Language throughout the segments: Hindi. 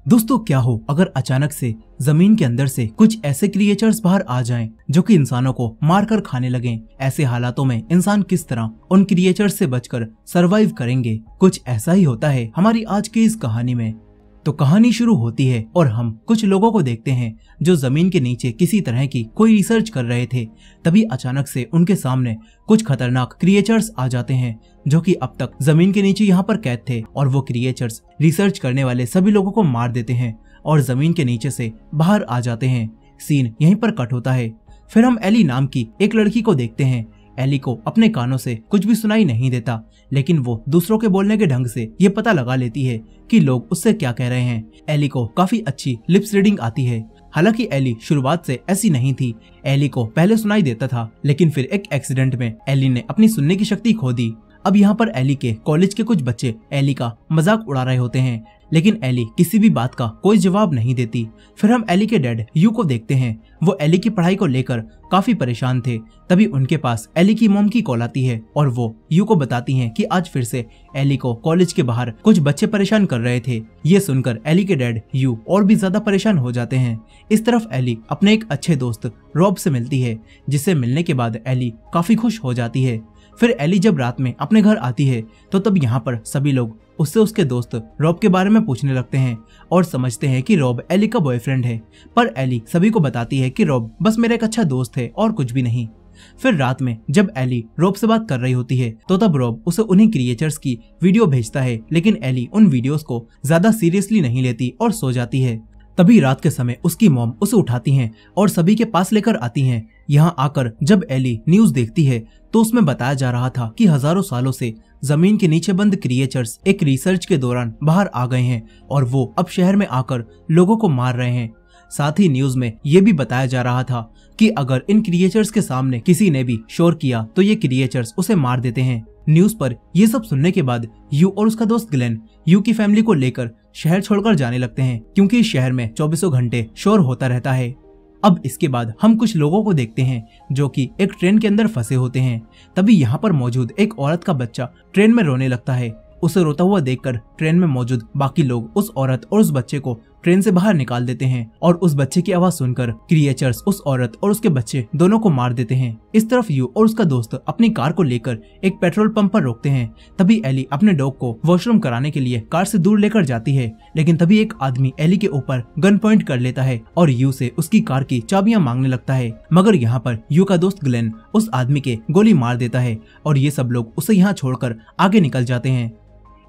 दोस्तों क्या हो अगर अचानक से जमीन के अंदर से कुछ ऐसे क्रिएचर्स बाहर आ जाएं जो कि इंसानों को मारकर खाने लगें। ऐसे हालातों में इंसान किस तरह उन क्रिएचर्स से बचकर सरवाइव करेंगे, कुछ ऐसा ही होता है हमारी आज की इस कहानी में। तो कहानी शुरू होती है और हम कुछ लोगों को देखते हैं जो जमीन के नीचे किसी तरह की कोई रिसर्च कर रहे थे। तभी अचानक से उनके सामने कुछ खतरनाक क्रिएचर्स आ जाते हैं जो कि अब तक जमीन के नीचे यहाँ पर कैद थे, और वो क्रिएचर्स रिसर्च करने वाले सभी लोगों को मार देते हैं और जमीन के नीचे से बाहर आ जाते हैं। सीन यहीं पर कट होता है। फिर हम एली नाम की एक लड़की को देखते हैं। एली को अपने कानों से कुछ भी सुनाई नहीं देता, लेकिन वो दूसरों के बोलने के ढंग से ये पता लगा लेती है कि लोग उससे क्या कह रहे हैं। एली को काफी अच्छी लिप्स रीडिंग आती है। हालांकि एली शुरुआत से ऐसी नहीं थी। एली को पहले सुनाई देता था, लेकिन फिर एक एक्सीडेंट में एली ने अपनी सुनने की शक्ति खो दी। अब यहाँ पर एली के कॉलेज के कुछ बच्चे एली का मजाक उड़ा रहे होते हैं, लेकिन एली किसी भी बात का कोई जवाब नहीं देती। फिर हम एली के डैड यू को देखते हैं। वो एली की पढ़ाई को लेकर काफी परेशान थे। तभी उनके पास एली की मॉम की कॉल आती है और वो यू को बताती हैं कि आज फिर से एली को कॉलेज के बाहर कुछ बच्चे परेशान कर रहे थे। ये सुनकर एली के डैड यू और भी ज्यादा परेशान हो जाते हैं। इस तरफ एली अपने एक अच्छे दोस्त रॉब से मिलती है, जिससे मिलने के बाद एली काफी खुश हो जाती है। फिर एली जब रात में अपने घर आती है तो तब यहाँ पर सभी लोग उससे उसके दोस्त रॉब के बारे में पूछने लगते हैं और समझते हैं कि रॉब एली का बॉयफ्रेंड है। पर एली सभी को बताती है कि रॉब बस मेरा एक अच्छा दोस्त है और कुछ भी नहीं। फिर रात में जब एली रॉब से बात कर रही होती है तो तब रॉब उसे उन्हीं क्रिएचर्स की वीडियो भेजता है, लेकिन एली उन वीडियोस को ज्यादा सीरियसली नहीं लेती और सो जाती है। तभी रात के समय उसकी मॉम उसे उठाती हैं और सभी के पास लेकर आती हैं। यहाँ आकर जब एली न्यूज देखती है तो उसमें बताया जा रहा था कि हजारों सालों से जमीन के नीचे बंद क्रिएचर्स एक रिसर्च के दौरान बाहर आ गए हैं और वो अब शहर में आकर लोगों को मार रहे हैं। साथ ही न्यूज में ये भी बताया जा रहा था कि अगर इन क्रिएचर्स के सामने किसी ने भी शोर किया तो ये क्रिएचर्स उसे मार देते हैं। न्यूज पर ये सब सुनने के बाद यू और उसका दोस्त ग्लेन यू की फैमिली को लेकर शहर छोड़कर जाने लगते हैं, क्योंकि इस शहर में 24 घंटे शोर होता रहता है। अब इसके बाद हम कुछ लोगों को देखते हैं जो कि एक ट्रेन के अंदर फंसे होते हैं। तभी यहाँ पर मौजूद एक औरत का बच्चा ट्रेन में रोने लगता है। उसे रोता हुआ देखकर ट्रेन में मौजूद बाकी लोग उस औरत और उस बच्चे को ट्रेन से बाहर निकाल देते हैं और उस बच्चे की आवाज सुनकर क्रिएचर्स उस औरत और उसके बच्चे दोनों को मार देते हैं। इस तरफ यू और उसका दोस्त अपनी कार को लेकर एक पेट्रोल पंप पर रोकते हैं। तभी एली अपने डॉग को वॉशरूम कराने के लिए कार से दूर लेकर जाती है, लेकिन तभी एक आदमी एली के ऊपर गन पॉइंट कर लेता है और यू से उसकी कार की चाबियां मांगने लगता है। मगर यहाँ पर यू का दोस्त ग्लेन उस आदमी के गोली मार देता है और ये सब लोग उसे यहाँ छोड़कर आगे निकल जाते हैं।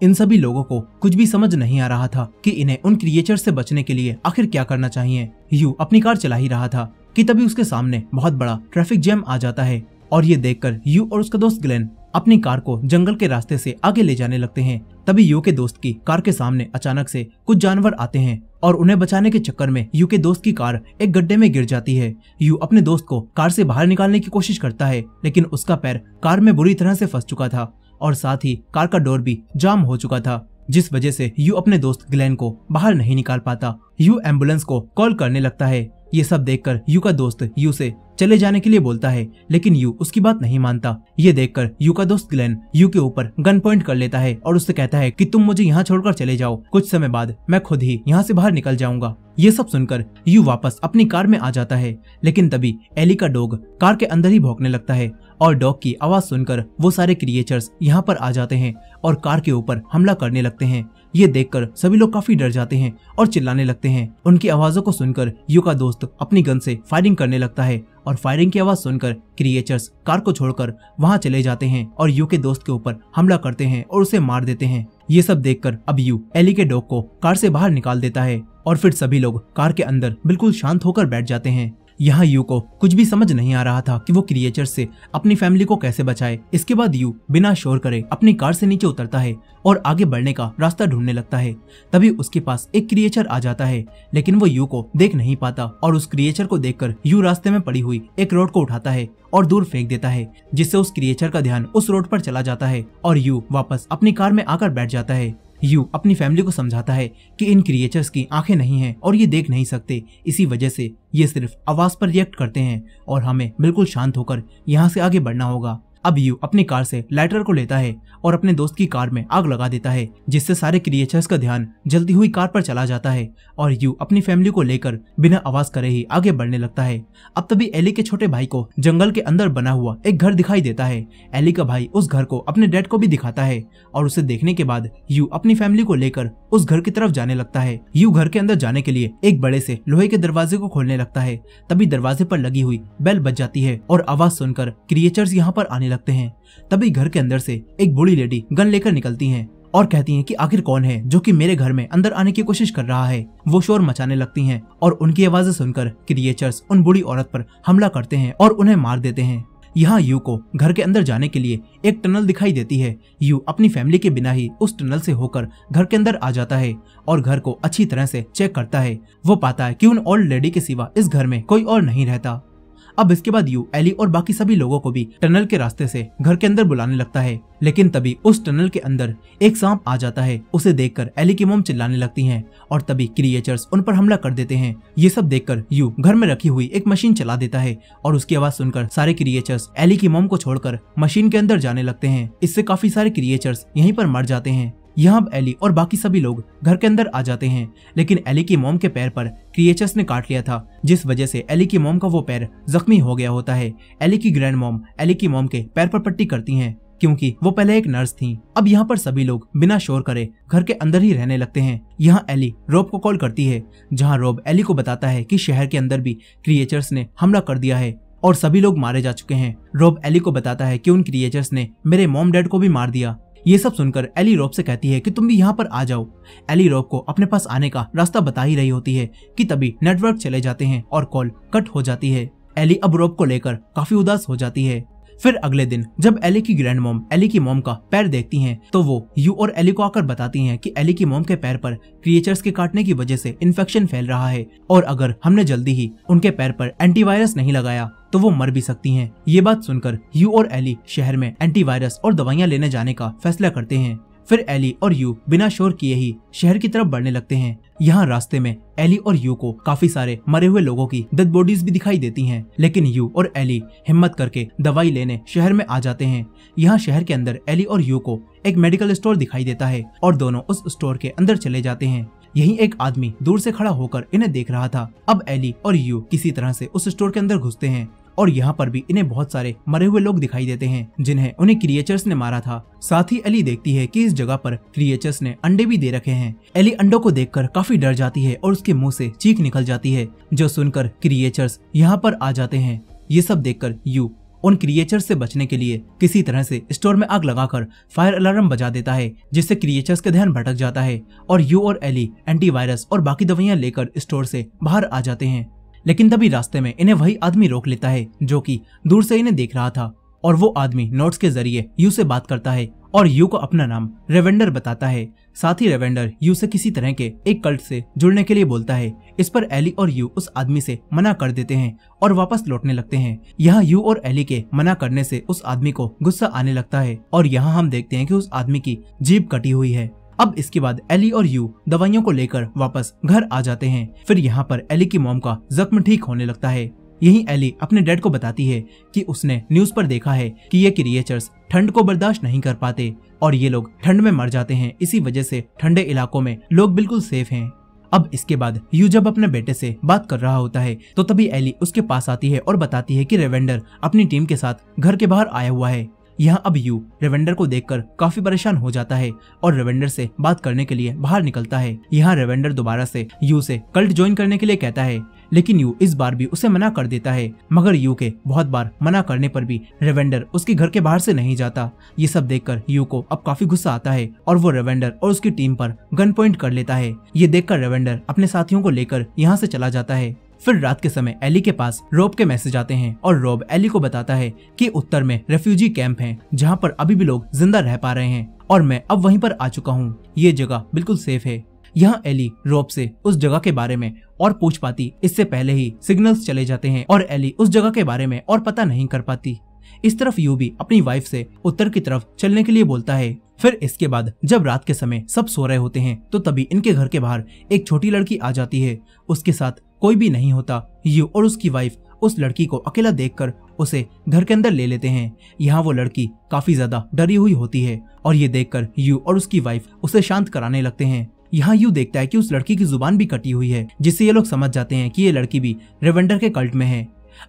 इन सभी लोगों को कुछ भी समझ नहीं आ रहा था कि इन्हें उन क्रिएचर से बचने के लिए आखिर क्या करना चाहिए। यू अपनी कार चला ही रहा था कि तभी उसके सामने बहुत बड़ा ट्रैफिक जैम आ जाता है और ये देखकर यू और उसका दोस्त ग्लेन अपनी कार को जंगल के रास्ते से आगे ले जाने लगते हैं। तभी यू के दोस्त की कार के सामने अचानक से कुछ जानवर आते हैं और उन्हें बचाने के चक्कर में यू के दोस्त की कार एक गड्ढे में गिर जाती है। यू अपने दोस्त को कार से बाहर निकालने की कोशिश करता है, लेकिन उसका पैर कार में बुरी तरह से फंस चुका था और साथ ही कार का डोर भी जाम हो चुका था, जिस वजह से यू अपने दोस्त ग्लेन को बाहर नहीं निकाल पाता। यू एम्बुलेंस को कॉल करने लगता है। ये सब देखकर यू का दोस्त यू से चले जाने के लिए बोलता है, लेकिन यू उसकी बात नहीं मानता। ये देखकर यू का दोस्त ग्लेन यू के ऊपर गन पॉइंट कर लेता है और उससे कहता है कि तुम मुझे यहाँ छोड़कर चले जाओ, कुछ समय बाद मैं खुद ही यहाँ से बाहर निकल जाऊंगा। ये सब सुनकर यू वापस अपनी कार में आ जाता है, लेकिन तभी एली का डॉग कार के अंदर ही भौंकने लगता है और डॉग की आवाज सुनकर वो सारे क्रिएचर्स यहाँ पर आ जाते हैं और कार के ऊपर हमला करने लगते हैं। ये देखकर सभी लोग काफी डर जाते हैं और चिल्लाने लगते हैं। उनकी आवाजों को सुनकर यू का दोस्त अपनी गन से फायरिंग करने लगता है और फायरिंग की आवाज सुनकर क्रिएचर्स कार को छोड़कर वहां चले जाते हैं और यू के दोस्त के ऊपर हमला करते हैं और उसे मार देते हैं। ये सब देखकर अब यू एली के डॉग को कार से बाहर निकाल देता है और फिर सभी लोग कार के अंदर बिल्कुल शांत होकर बैठ जाते हैं। यहाँ यू को कुछ भी समझ नहीं आ रहा था कि वो क्रिएचर से अपनी फैमिली को कैसे बचाए। इसके बाद यू बिना शोर करे अपनी कार से नीचे उतरता है और आगे बढ़ने का रास्ता ढूंढने लगता है। तभी उसके पास एक क्रिएचर आ जाता है, लेकिन वो यू को देख नहीं पाता और उस क्रिएचर को देखकर यू रास्ते में पड़ी हुई एक रोड को उठाता है और दूर फेंक देता है, जिससे उस क्रिएचर का ध्यान उस रोड पर चला जाता है और यू वापस अपनी कार में आकर बैठ जाता है। यू अपनी फैमिली को समझाता है कि इन क्रिएचर्स की आंखें नहीं हैं और ये देख नहीं सकते, इसी वजह से ये सिर्फ आवाज पर रिएक्ट करते हैं और हमें बिल्कुल शांत होकर यहाँ से आगे बढ़ना होगा। अब यू अपनी कार से लाइटर को लेता है और अपने दोस्त की कार में आग लगा देता है, जिससे सारे क्रिएचर्स का ध्यान जलती हुई कार पर चला जाता है और यू अपनी फैमिली को लेकर बिना आवाज करे ही आगे बढ़ने लगता है। अब तभी एली के छोटे भाई को जंगल के अंदर बना हुआ एक घर दिखाई देता है। एली का भाई उस घर को अपने डैड को भी दिखाता है और उसे देखने के बाद यू अपनी फैमिली को लेकर उस घर की तरफ जाने लगता है। यू घर के अंदर जाने के लिए एक बड़े से लोहे के दरवाजे को खोलने लगता है। तभी दरवाजे पर लगी हुई बेल बज जाती है और आवाज सुनकर क्रिएचर्स यहाँ पर आने लगते हैं। तभी घर के अंदर से एक बूढ़ी लेडी गन लेकर निकलती हैं और कहती हैं कि आखिर कौन है जो कि मेरे घर में अंदर आने की कोशिश कर रहा है। वो शोर मचाने लगती हैं और उनकी आवाजें सुनकर क्रिएचर्स उन बूढ़ी औरत पर हमला करते हैं और उन्हें मार देते हैं। यहाँ यू को घर के अंदर जाने के लिए एक टनल दिखाई देती है। यू अपनी फैमिली के बिना ही उस टनल से होकर घर के अंदर आ जाता है और घर को अच्छी तरह से चेक करता है। वो पाता है कि उन ओल्ड लेडी के सिवा इस घर में कोई और नहीं रहता। अब इसके बाद यू एली और बाकी सभी लोगों को भी टनल के रास्ते से घर के अंदर बुलाने लगता है, लेकिन तभी उस टनल के अंदर एक सांप आ जाता है। उसे देखकर एली की मॉम चिल्लाने लगती हैं और तभी क्रिएचर्स उन पर हमला कर देते हैं। ये सब देखकर यू घर में रखी हुई एक मशीन चला देता है और उसकी आवाज सुनकर सारे क्रिएचर्स एली की मॉम को छोड़कर मशीन के अंदर जाने लगते हैं। इससे काफी सारे क्रिएचर्स यहीं पर मर जाते हैं। यहाँ अब एली और बाकी सभी लोग घर के अंदर आ जाते हैं, लेकिन एली की मॉम के पैर पर क्रिएचर्स ने काट लिया था, जिस वजह से एली की मॉम का वो पैर जख्मी हो गया होता है। एली की ग्रैंड मॉम एली की मॉम के पैर पर पट्टी करती हैं, क्योंकि वो पहले एक नर्स थी। अब यहाँ पर सभी लोग बिना शोर करे घर के अंदर ही रहने लगते हैं। यहाँ एली रोब को कॉल करती है, जहाँ रोब एली को बताता है कि शहर के अंदर भी क्रिएचर्स ने हमला कर दिया है और सभी लोग मारे जा चुके हैं। रोब एली को बताता है कि उन क्रिएचर्स ने मेरे मॉम डैड को भी मार दिया। ये सब सुनकर एली रोब से कहती है कि तुम भी यहाँ पर आ जाओ। एली रोब को अपने पास आने का रास्ता बता ही रही होती है कि तभी नेटवर्क चले जाते हैं और कॉल कट हो जाती है। एली अब रोब को लेकर काफी उदास हो जाती है। फिर अगले दिन जब एली की ग्रैंड मॉम एली की मॉम का पैर देखती हैं, तो वो यू और एली को आकर बताती हैं कि एली की मॉम के पैर पर क्रिएचर्स के काटने की वजह से इन्फेक्शन फैल रहा है और अगर हमने जल्दी ही उनके पैर पर एंटीवायरस नहीं लगाया तो वो मर भी सकती हैं। ये बात सुनकर यू और एली शहर में एंटीवायरस और दवाइयां लेने जाने का फैसला करते हैं। फिर एली और यू बिना शोर किए ही शहर की तरफ बढ़ने लगते हैं। यहाँ रास्ते में एली और यू को काफी सारे मरे हुए लोगों की डेड बॉडीज भी दिखाई देती हैं, लेकिन यू और एली हिम्मत करके दवाई लेने शहर में आ जाते हैं। यहाँ शहर के अंदर एली और यू को एक मेडिकल स्टोर दिखाई देता है और दोनों उस स्टोर के अंदर चले जाते हैं। यहीं एक आदमी दूर से खड़ा होकर इन्हें देख रहा था। अब एली और यू किसी तरह से उस स्टोर के अंदर घुसते हैं और यहाँ पर भी इन्हें बहुत सारे मरे हुए लोग दिखाई देते हैं, जिन्हें उन्हें क्रिएचर्स ने मारा था। साथ ही एली देखती है कि इस जगह पर क्रिएचर्स ने अंडे भी दे रखे हैं। एली अंडों को देखकर काफी डर जाती है और उसके मुंह से चीख निकल जाती है, जो सुनकर क्रिएचर्स यहाँ पर आ जाते हैं। ये सब देखकर यू उन क्रिएचर्स से बचने के लिए किसी तरह से स्टोर में आग लगाकर फायर अलार्म बजा देता है, जिससे क्रिएचर्स का ध्यान भटक जाता है और यू और एली एंटीवायरस और बाकी दवाइयां लेकर स्टोर से बाहर आ जाते हैं। लेकिन तभी रास्ते में इन्हें वही आदमी रोक लेता है जो कि दूर से इन्हें देख रहा था, और वो आदमी नोट्स के जरिए यू से बात करता है और यू को अपना नाम रेवेंडर बताता है। साथ ही रेवेंडर यू से किसी तरह के एक कल्ट से जुड़ने के लिए बोलता है। इस पर एली और यू उस आदमी से मना कर देते हैं और वापस लौटने लगते हैं। यहाँ यू और एली के मना करने से उस आदमी को गुस्सा आने लगता है और यहाँ हम देखते हैं कि उस आदमी की जीभ कटी हुई है। अब इसके बाद एली और यू दवाइयों को लेकर वापस घर आ जाते हैं। फिर यहाँ पर एली की मॉम का जख्म ठीक होने लगता है। यहीं एली अपने डैड को बताती है कि उसने न्यूज पर देखा है कि ये क्रिएचर्स ठंड को बर्दाश्त नहीं कर पाते और ये लोग ठंड में मर जाते हैं। इसी वजह से ठंडे इलाकों में लोग बिल्कुल सेफ हैं। अब इसके बाद यू जब अपने बेटे से बात कर रहा होता है तो तभी एली उसके पास आती है और बताती है कि रेवेंडर अपनी टीम के साथ घर के बाहर आया हुआ है। यहाँ अब यू रेवेंडर को देखकर काफी परेशान हो जाता है और रेवेंडर से बात करने के लिए बाहर निकलता है। यहाँ रेवेंडर दोबारा से यू से कल्ट ज्वाइन करने के लिए कहता है, लेकिन यू इस बार भी उसे मना कर देता है। मगर यू के बहुत बार मना करने पर भी रेवेंडर उसके घर के बाहर से नहीं जाता। ये सब देखकर यू को अब काफी गुस्सा आता है और वो रेवेंडर और उसकी टीम पर गन पॉइंट कर लेता है। ये देखकर रेवेंडर अपने साथियों को लेकर यहाँ से चला जाता है। फिर रात के समय एली के पास रोब के मैसेज आते हैं और रोब एली को बताता है कि उत्तर में रेफ्यूजी कैंप है, जहाँ पर अभी भी लोग जिंदा रह पा रहे हैं और मैं अब वहीं पर आ चुका हूँ। ये जगह बिल्कुल सेफ है। यहाँ एली रोब से उस जगह के बारे में और पूछ पाती, इससे पहले ही सिग्नल्स चले जाते हैं और एली उस जगह के बारे में और पता नहीं कर पाती। इस तरफ यू भी अपनी वाइफ से उत्तर की तरफ चलने के लिए बोलता है। फिर इसके बाद जब रात के समय सब सो रहे होते हैं तो तभी इनके घर के बाहर एक छोटी लड़की आ जाती है। उसके साथ कोई भी नहीं होता। यू और उसकी वाइफ उस लड़की को अकेला देखकर उसे घर के अंदर ले लेते हैं। यहाँ वो लड़की काफी ज्यादा डरी हुई होती है और ये देखकर यू और उसकी वाइफ उसे शांत कराने लगते हैं। यहाँ यू देखता है कि उस लड़की की जुबान भी कटी हुई है, जिससे ये लोग समझ जाते हैं कि ये लड़की भी रेवेंडर के कल्ट में है।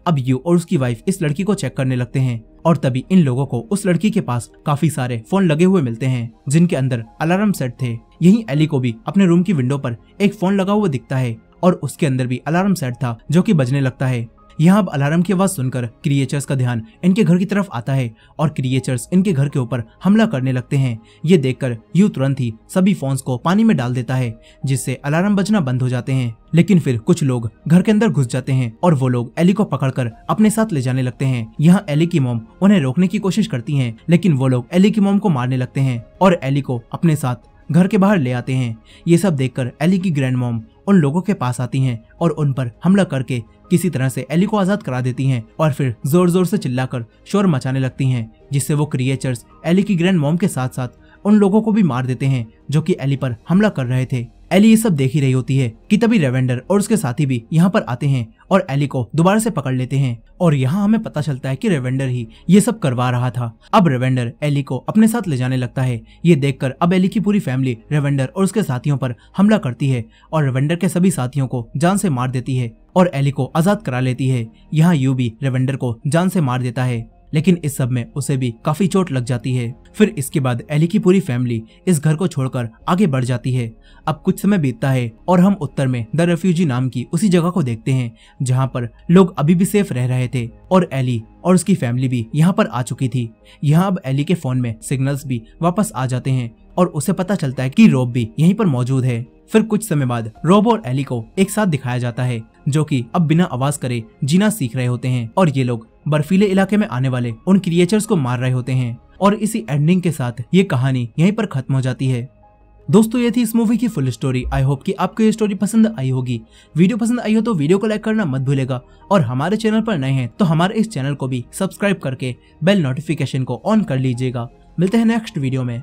अब यू और उसकी वाइफ इस लड़की को चेक करने लगते हैं और तभी इन लोगों को उस लड़की के पास काफी सारे फोन लगे हुए मिलते हैं, जिनके अंदर अलार्म सेट थे। यहीं एली को भी अपने रूम की विंडो पर एक फोन लगा हुआ दिखता है और उसके अंदर भी अलार्म सेट था जो कि बजने लगता है। यहाँ अब अलार्म की आवाज सुनकर क्रिएचर्स का ध्यान इनके घर की तरफ आता है और क्रिएचर्स इनके घर के ऊपर हमला करने लगते हैं। ये देखकर यू तुरंत ही सभी फोन्स को पानी में डाल देता है, जिससे अलार्म बजना बंद हो जाते हैं। लेकिन फिर कुछ लोग घर के अंदर घुस जाते हैं और वो लोग एली को पकड़कर अपने साथ ले जाने लगते हैं। यहाँ एली की मॉम उन्हें रोकने की कोशिश करती है, लेकिन वो लोग एली की मॉम को मारने लगते हैं और एली को अपने साथ घर के बाहर ले आते हैं। ये सब देखकर एली की ग्रैंड मॉम उन लोगों के पास आती हैं और उन पर हमला करके किसी तरह से एली को आजाद करा देती हैं और फिर जोर जोर से चिल्लाकर शोर मचाने लगती हैं, जिससे वो क्रिएचर्स एली की ग्रैंड मॉम के साथ साथ उन लोगों को भी मार देते हैं जो कि एली पर हमला कर रहे थे। एली ये सब देख ही रही होती है कि तभी रेवेंडर और उसके साथी भी यहाँ पर आते हैं और एली को दोबारा से पकड़ लेते हैं और यहाँ हमें पता चलता है कि रेवेंडर ही ये सब करवा रहा था। अब रेवेंडर एली को अपने साथ ले जाने लगता है। ये देखकर अब एली की पूरी फैमिली रेवेंडर और उसके साथियों पर हमला करती है और रेवेंडर के सभी साथियों को जान से मार देती है और एली को आजाद करा लेती है। यहाँ यू भी रेवेंडर को जान से मार देता है, लेकिन इस सब में उसे भी काफी चोट लग जाती है। फिर इसके बाद एली की पूरी फैमिली इस घर को छोड़कर आगे बढ़ जाती है। अब कुछ समय बीतता है और हम उत्तर में द रेफ्यूजी नाम की उसी जगह को देखते हैं जहां पर लोग अभी भी सेफ रह रहे थे और एली और उसकी फैमिली भी यहाँ पर आ चुकी थी। यहाँ अब एली के फोन में सिग्नल्स भी वापस आ जाते हैं और उसे पता चलता है कि रोब भी यहीं पर मौजूद है। फिर कुछ समय बाद रोब और एली को एक साथ दिखाया जाता है, जो कि अब बिना आवाज करे जीना सीख रहे होते हैं और ये लोग बर्फीले इलाके में आने वाले उन क्रिएचर्स को मार रहे होते हैं। और इसी एंडिंग के साथ ये कहानी यहीं पर खत्म हो जाती है। दोस्तों ये थी इस मूवी की फुल स्टोरी। आई होप कि आपको ये स्टोरी पसंद आई होगी। वीडियो पसंद आई हो तो वीडियो को लाइक करना मत भूलेगा और हमारे चैनल पर नए हैं तो हमारे इस चैनल को भी सब्सक्राइब करके बेल नोटिफिकेशन को ऑन कर लीजिएगा। मिलते हैं नेक्स्ट वीडियो में।